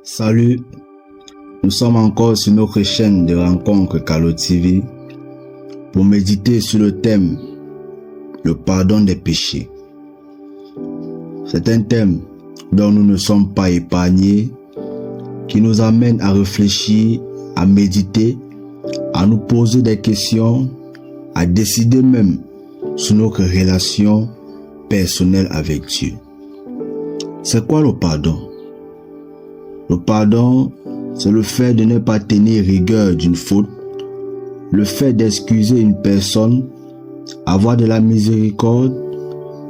Salut, nous sommes encore sur notre chaîne de rencontres Calo TV pour méditer sur le thème le pardon des péchés. C'est un thème dont nous ne sommes pas épargnés, qui nous amène à réfléchir, à méditer, à nous poser des questions, à décider même sur notre relation personnelle avec Dieu. C'est quoi le pardon? Le pardon, c'est le fait de ne pas tenir rigueur d'une faute, le fait d'excuser une personne, avoir de la miséricorde,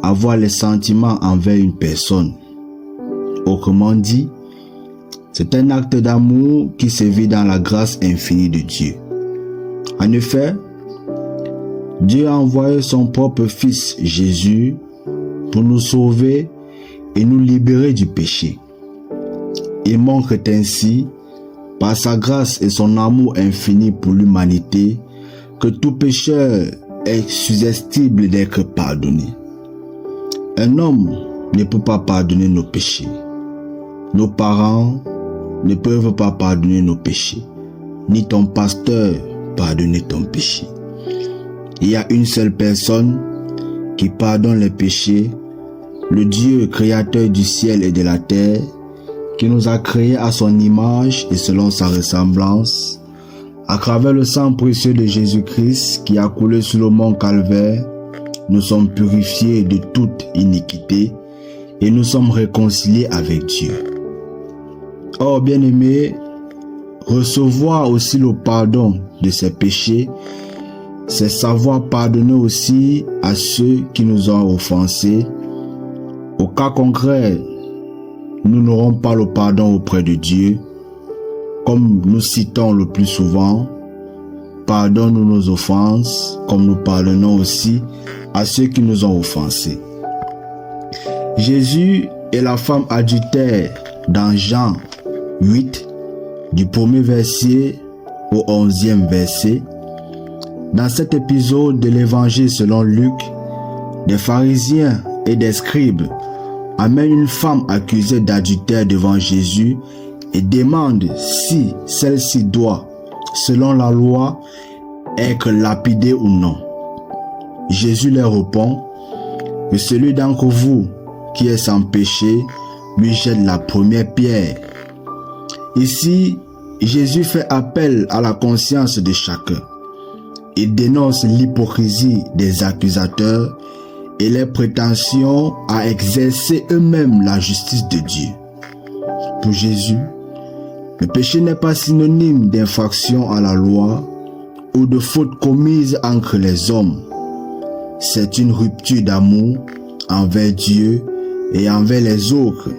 avoir les sentiments envers une personne. Autrement dit, c'est un acte d'amour qui se vit dans la grâce infinie de Dieu. En effet, Dieu a envoyé son propre Fils Jésus pour nous sauver et nous libérer du péché. Il montre ainsi, par sa grâce et son amour infini pour l'humanité, que tout pécheur est susceptible d'être pardonné. Un homme ne peut pas pardonner nos péchés. Nos parents ne peuvent pas pardonner nos péchés, ni ton pasteur pardonner ton péché. Il y a une seule personne qui pardonne les péchés, le Dieu créateur du ciel et de la terre, qui nous a créés à son image et selon sa ressemblance, à travers le sang précieux de Jésus-Christ qui a coulé sur le mont Calvaire. Nous sommes purifiés de toute iniquité et nous sommes réconciliés avec Dieu. Or, bien-aimés, recevoir aussi le pardon de ses péchés, c'est savoir pardonner aussi à ceux qui nous ont offensés. Au cas concret, nous n'aurons pas le pardon auprès de Dieu, comme nous citons le plus souvent, pardonne-nous nos offenses, comme nous pardonnons aussi à ceux qui nous ont offensés. Jésus et la femme adultère dans Jean 8, du 1er verset au 11e verset. Dans cet épisode de l'évangile selon Luc, des pharisiens et des scribes amènent une femme accusée d'adultère devant Jésus et demandent si celle-ci doit, selon la loi, être lapidée ou non. Jésus leur répond que celui d'entre vous qui est sans péché lui jette la première pierre. Ici, Jésus fait appel à la conscience de chacun. Il dénonce l'hypocrisie des accusateurs et les prétentions à exercer eux-mêmes la justice de Dieu. Pour Jésus, le péché n'est pas synonyme d'infraction à la loi ou de faute commise entre les hommes. C'est une rupture d'amour envers Dieu et envers les autres.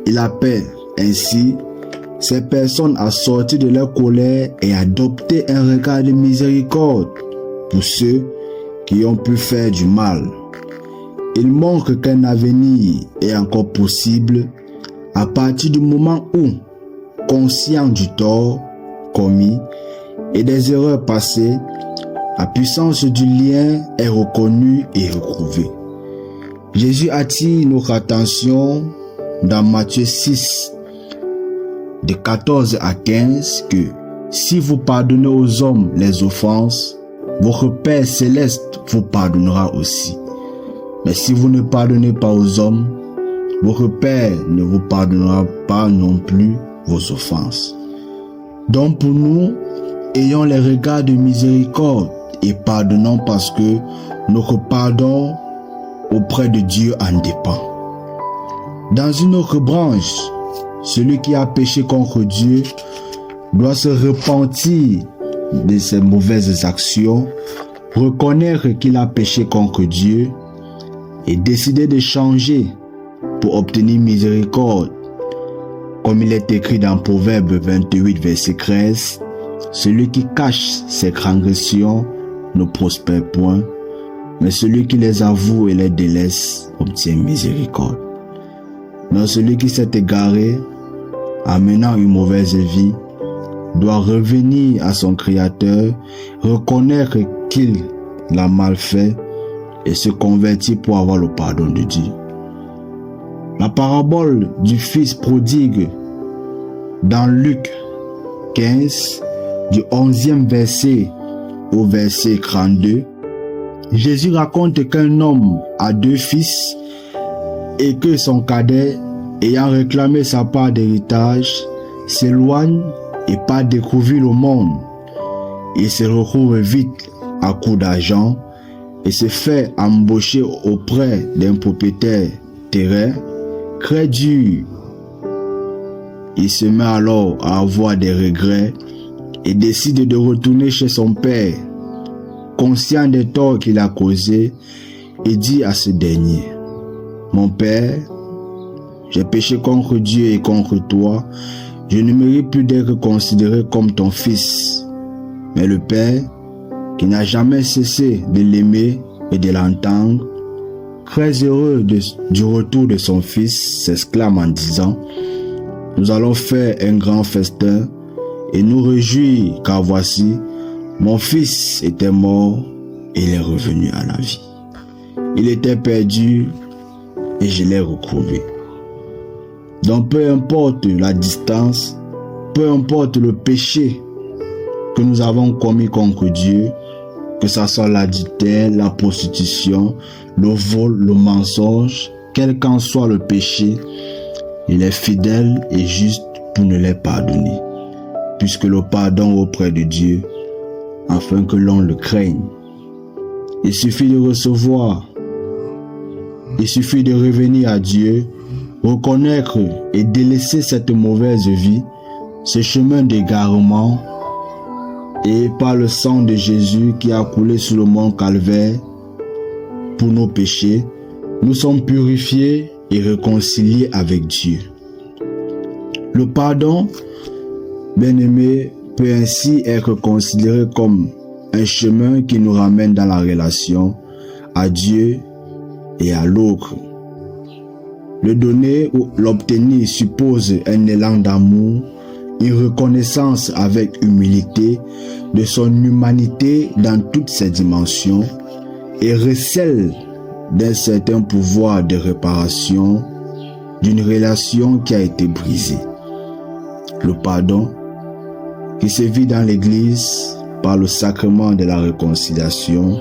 Il appelle ainsi ces personnes à sortir de leur colère et à adopter un regard de miséricorde pour ceux qui ont pu faire du mal. Il montre qu'un avenir est encore possible à partir du moment où, conscient du tort commis et des erreurs passées, la puissance du lien est reconnue et retrouvée. Jésus attire notre attention dans Matthieu 6, de 14 à 15, que si vous pardonnez aux hommes les offenses, votre Père céleste vous pardonnera aussi. Mais si vous ne pardonnez pas aux hommes, votre Père ne vous pardonnera pas non plus vos offenses. Donc pour nous, ayons les regards de miséricorde et pardonnons parce que notre pardon auprès de Dieu en dépend. Dans une autre branche, celui qui a péché contre Dieu doit se repentir de ses mauvaises actions, reconnaître qu'il a péché contre Dieu et décider de changer pour obtenir miséricorde. Comme il est écrit dans Proverbe 28, verset 13, celui qui cache ses transgressions ne prospère point, mais celui qui les avoue et les délaisse obtient miséricorde. Mais celui qui s'est égaré, amenant une mauvaise vie, doit revenir à son Créateur, reconnaître qu'il l'a mal fait et se convertir pour avoir le pardon de Dieu. La parabole du fils prodigue Dans Luc 15, du 11e verset au verset 32, Jésus raconte qu'un homme a 2 fils et que son cadet, ayant réclamé sa part d'héritage, s'éloigne et part découvrir le monde. Il se retrouve vite à court d'argent et se fait embaucher auprès d'un propriétaire terrain très dur. Il se met alors à avoir des regrets et décide de retourner chez son père, conscient des torts qu'il a causés, et dit à ce dernier: mon père, j'ai péché contre Dieu et contre toi, je ne mérite plus d'être considéré comme ton fils. Mais le père, qui n'a jamais cessé de l'aimer et de l'entendre, très heureux du retour de son fils, s'exclame en disant: nous allons faire un grand festin et nous réjouir, car voici, mon fils était mort et il est revenu à la vie. Il était perdu et je l'ai retrouvé. Donc peu importe la distance, peu importe le péché que nous avons commis contre Dieu, que ce soit l'adultère, la prostitution, le vol, le mensonge, quel qu'en soit le péché, il est fidèle et juste pour nous les pardonner, puisque le pardon auprès de Dieu, afin que l'on le craigne. Il suffit de recevoir, il suffit de revenir à Dieu, reconnaître et délaisser cette mauvaise vie, ce chemin d'égarement, et par le sang de Jésus qui a coulé sur le mont Calvaire pour nos péchés, nous sommes purifiés et réconciliés avec Dieu. Le pardon, bien-aimé, peut ainsi être considéré comme un chemin qui nous ramène dans la relation à Dieu et à l'autre. Le donner ou l'obtenir suppose un élan d'amour, une reconnaissance avec humilité de son humanité dans toutes ses dimensions et recèle d'un certain pouvoir de réparation d'une relation qui a été brisée. Le pardon, qui se vit dans l'Église par le sacrement de la réconciliation,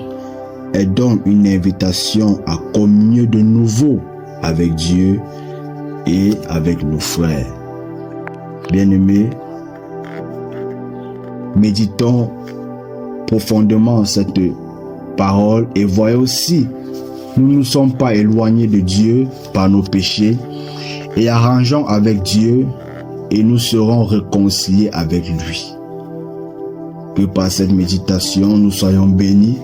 est donc une invitation à communier de nouveau avec Dieu et avec nos frères. Bien-aimés, méditons profondément cette parole et voyons aussi, nous ne sommes pas éloignés de Dieu par nos péchés et arrangeons avec Dieu et nous serons réconciliés avec lui. Que par cette méditation, nous soyons bénis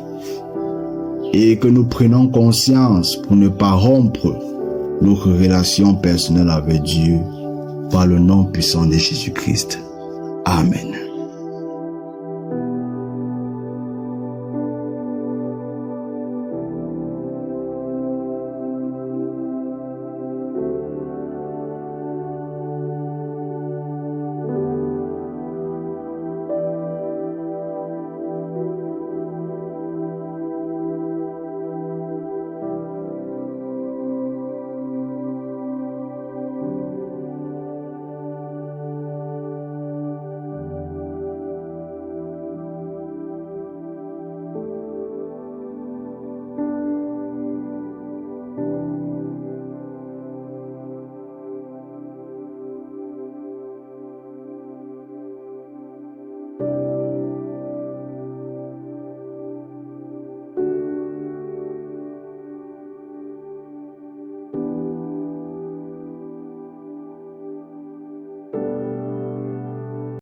et que nous prenions conscience pour ne pas rompre notre relation personnelle avec Dieu par le nom puissant de Jésus-Christ. Amen.